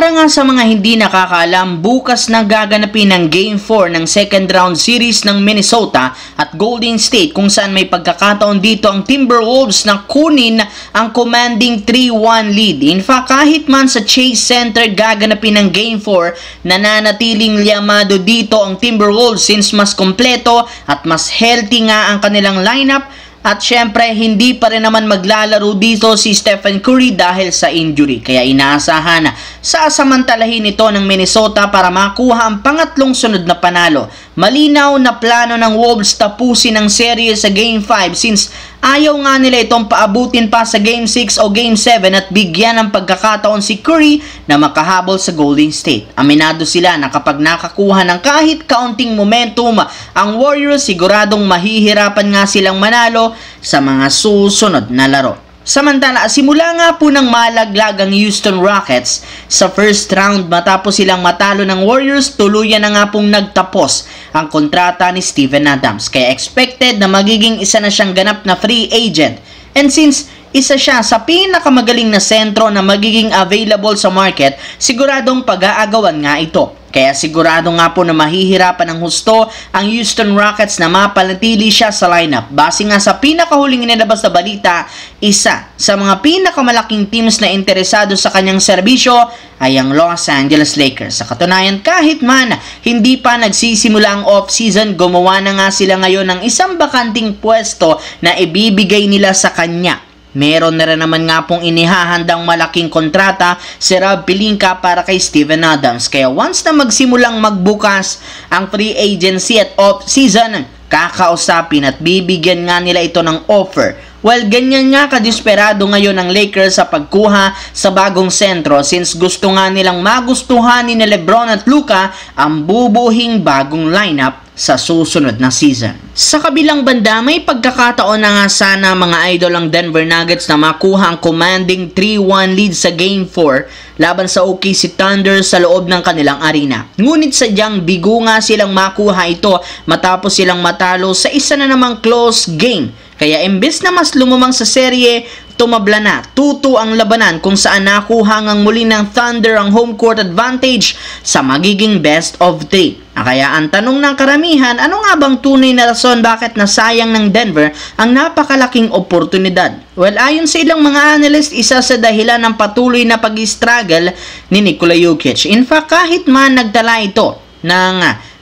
Para nga sa mga hindi nakakaalam, bukas na gaganapin ang Game 4 ng second round series ng Minnesota at Golden State kung saan may pagkakataon dito ang Timberwolves na kunin ang commanding 3-1 lead. In fact, kahit man sa Chase Center gaganapin ang Game 4, nananatiling liyamado dito ang Timberwolves since mas kompleto at mas healthy nga ang kanilang lineup. At syempre, hindi pa rin naman maglalaro dito si Stephen Curry dahil sa injury. Kaya inaasahan na sasamantalahin ito ng Minnesota para makuha ang pangatlong sunod na panalo. Malinaw na plano ng Wolves tapusin ang serye sa Game 5 since ayaw nga nila itong paabutin pa sa Game 6 o Game 7 at bigyan ng pagkakataon si Curry na makahabol sa Golden State. Aminado sila na kapag nakakuha ng kahit kaunting momentum ang Warriors, siguradong mahihirapan nga silang manalo sa mga susunod na laro. Samantala, simula nga po ng malaglag ang Houston Rockets sa first round matapos silang matalo ng Warriors, tuluyan na nga pong nagtapos ang kontrata ni Steven Adams. Kaya expected na magiging isa na siyang ganap na free agent. And since isa siya sa pinakamagaling na sentro na magiging available sa market, siguradong pag-aagawan nga ito. Kaya sigurado nga po na mahihirapan ng husto ang Houston Rockets na mapanatili siya sa lineup. Base nga sa pinakahuling inilabas na balita, isa sa mga pinakamalaking teams na interesado sa kanyang serbisyo ay ang Los Angeles Lakers. Sa katunayan, kahit man hindi pa nagsisimula ang off-season, gumawa na nga sila ngayon ng isang bakanting pwesto na ibibigay nila sa kanya. Meron na rin naman nga pong inihahandang malaking kontrata si Rob Pelinka para kay Steven Adams. Kaya once na magsimulang magbukas ang free agency at off-season, kakausapin at bibigyan nga nila ito ng offer. Well, ganyan nga kadesperado ngayon ng Lakers sa pagkuha sa bagong sentro since gusto nga nilang magustuhan ni Lebron at Luka ang bubuhing bagong lineup sa susunod na season. Sa kabilang banda, may pagkakataon na nga sana mga idol ang Denver Nuggets na makuha ang commanding 3-1 lead sa Game 4 laban sa OKC Thunder sa loob ng kanilang arena. Ngunit sadyang bigo nga silang makuha ito matapos silang matalo sa isa na namang close game. Kaya imbes na mas lumamang sa serye, tumabla na. 2-2 ang labanan kung saan nakuha ngang muli ng Thunder ang home court advantage sa magiging best of 3. Kaya ang tanong ng karamihan, ano nga bang tunay na rason bakit nasayang ng Denver ang napakalaking oportunidad? Well, ayon sa ilang mga analyst, isa sa dahilan ng patuloy na pag-struggle ni Nikola Jokic. In fact, kahit man nagdala ito ng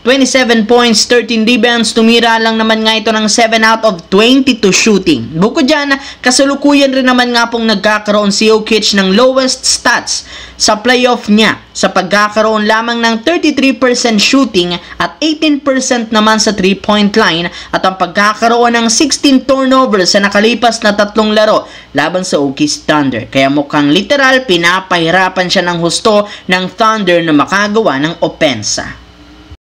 27 points, 13 rebounds, tumira lang naman nga ito ng 7 out of 22 shooting. Bukod dyan, kasalukuyan rin naman nga pong nagkakaroon si Jokic ng lowest stats sa playoff niya sa pagkakaroon lamang ng 33% shooting at 18% naman sa 3-point line at ang pagkakaroon ng 16 turnovers sa nakalipas na 3 laro laban sa OKC Thunder. Kaya mukhang literal pinapahirapan siya ng husto ng Thunder na makagawa ng opensa.